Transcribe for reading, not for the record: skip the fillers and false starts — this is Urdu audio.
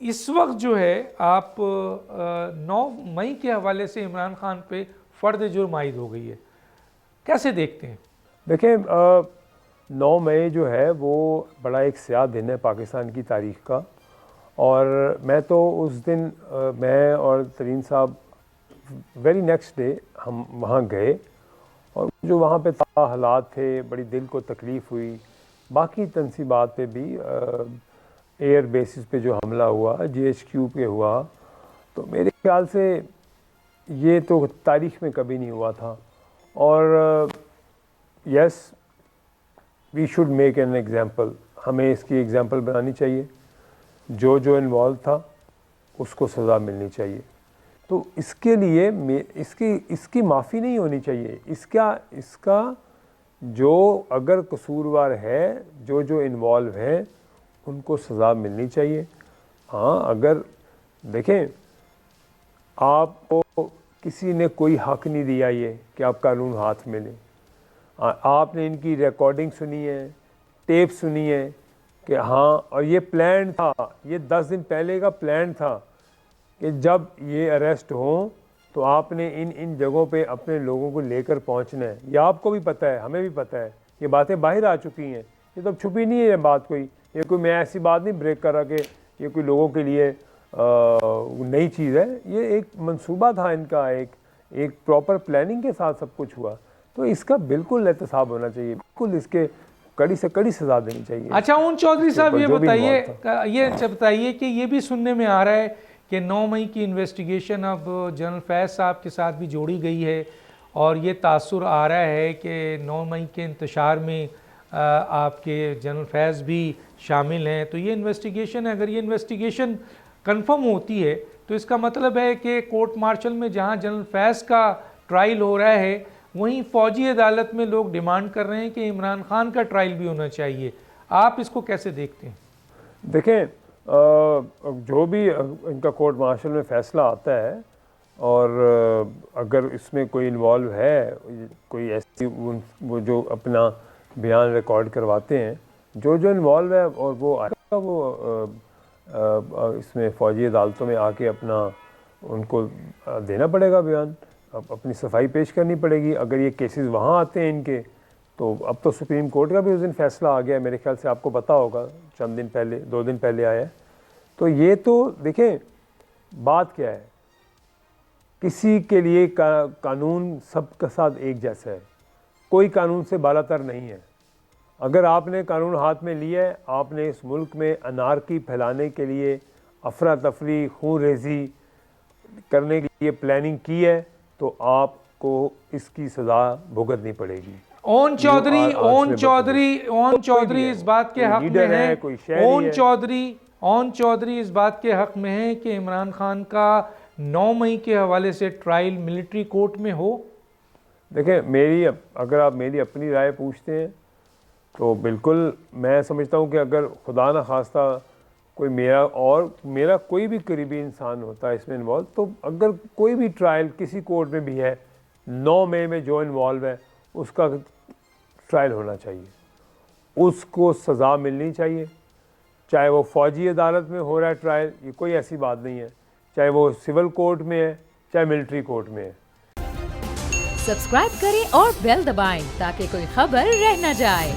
اس وقت جو ہے آپ 9 مئی کے حوالے سے عمران خان پہ فرد جرم عائد ہو گئی ہے، کیسے دیکھتے ہیں؟ دیکھیں 9 مئی جو ہے وہ بڑا ایک سیاہ دن ہے پاکستان کی تاریخ کا، اور میں تو اس دن میں اور ترین صاحب ویری نیکسٹ ڈے ہم وہاں گئے، اور جو وہاں پہ حالات تھے بڑی دل کو تکلیف ہوئی. باقی تنصیبات پہ بھی ایئر بیسز پہ جو حملہ ہوا GHQ پہ ہوا، تو میرے خیال سے یہ تو تاریخ میں کبھی نہیں ہوا تھا. اور yes we should make an example, ہمیں اس کی ایگزامپل بنانی چاہیے. جو انوالو تھا اس کو سزا ملنی چاہیے. تو اس کے لیے اس کی معافی نہیں ہونی چاہیے. اس کا جو اگر قصوروار ہے جو انوالو ہیں ان کو سزا ملنی چاہیے. ہاں اگر دیکھیں آپ کو کسی نے کوئی حق نہیں دیا یہ کہ آپ قانون ہاتھ میں لیں. آپ نے ان کی ریکارڈنگ سنی ہے، ٹیپ سنی ہے کہ ہاں، اور یہ پلان تھا، یہ 10 دن پہلے کا پلان تھا کہ جب یہ اریسٹ ہوں تو آپ نے ان جگہوں پہ اپنے لوگوں کو لے کر پہنچنا ہے. یہ آپ کو بھی پتہ ہے، ہمیں بھی پتہ ہے، یہ باتیں باہر آ چکی ہیں. یہ تو چھپی نہیں ہے یہ بات کوئی، یہ کوئی میں ایسی بات نہیں بریک کر رہا کہ یہ کوئی لوگوں کے لیے نئی چیز ہے. یہ ایک منصوبہ تھا ان کا، ایک پراپر پلاننگ کے ساتھ سب کچھ ہوا. تو اس کا بالکل احتساب ہونا چاہیے، بالکل اس کے کڑی سے کڑی سزا دینی چاہیے. اچھا اون چودھری صاحب یہ بتائیے کہ یہ بھی سننے میں آ رہا ہے کہ 9 مئی کی انویسٹیگیشن اب جنرل فیض صاحب کے ساتھ بھی جوڑی گئی ہے، اور یہ تاثر آ رہا ہے کہ 9 مئی کے انتشار میں آپ کے جنرل فیض بھی شامل ہیں. تو یہ انویسٹیگیشن، اگر یہ انویسٹیگیشن کنفرم ہوتی ہے تو اس کا مطلب ہے کہ کورٹ مارشل میں جہاں جنرل فیض کا ٹرائل ہو رہا ہے وہیں فوجی عدالت میں لوگ ڈیمانڈ کر رہے ہیں کہ عمران خان کا ٹرائل بھی ہونا چاہیے. آپ اس کو کیسے دیکھتے ہیں؟ دیکھیں جو بھی ان کا کورٹ مارشل میں فیصلہ آتا ہے، اور اگر اس میں کوئی انوالو ہے، کوئی ایسی وہ جو اپنا بیان ریکارڈ کرواتے ہیں، جو انوالو ہے، اور وہ آئے گا، وہ اس میں فوجی عدالتوں میں آ کے اپنا ان کو دینا پڑے گا بیان، اپنی صفائی پیش کرنی پڑے گی. اگر یہ کیسز وہاں آتے ہیں ان کے، تو اب تو سپریم کورٹ کا بھی اس دن فیصلہ آ گیا ہے، میرے خیال سے آپ کو پتہ ہوگا، چند دن پہلے، 2 دن پہلے آیا ہے. تو یہ تو دیکھیں بات کیا ہے، کسی کے لیے قانون سب کے ساتھ ایک جیسا ہے، کوئی قانون سے بالا تر نہیں ہے. اگر آپ نے قانون ہاتھ میں لیا ہے، آپ نے اس ملک میں انارکی پھیلانے کے لیے، افراتفری، خون ریزی کرنے کے لیے پلاننگ کی ہے، تو آپ کو اس کی سزا بھگتنی پڑے گی. اون چودھری اس بات کے حق میں ہیں، اون چودھری اس بات کے حق میں ہیں کہ عمران خان کا 9 مئی کے حوالے سے ٹرائل ملٹری کورٹ میں ہو. دیکھیں اگر آپ میری اپنی رائے پوچھتے ہیں تو بالکل میں سمجھتا ہوں کہ اگر خدا نہ خواستہ کوئی میرا کوئی بھی قریبی انسان ہوتا ہے اس میں انوالو، تو اگر کوئی بھی ٹرائل کسی کورٹ میں بھی ہے 9 مئی میں جو انوالو ہے اس کا ٹرائل ہونا چاہیے، اس کو سزا ملنی چاہیے. چاہے وہ فوجی عدالت میں ہو رہا ہے ٹرائل، یہ کوئی ایسی بات نہیں ہے، چاہے وہ سول کورٹ میں ہے، چاہے ملٹری کورٹ میں ہے. سبسکرائب کریں اور بیل دبائیں تاکہ کوئی خبر رہ نہ جائے.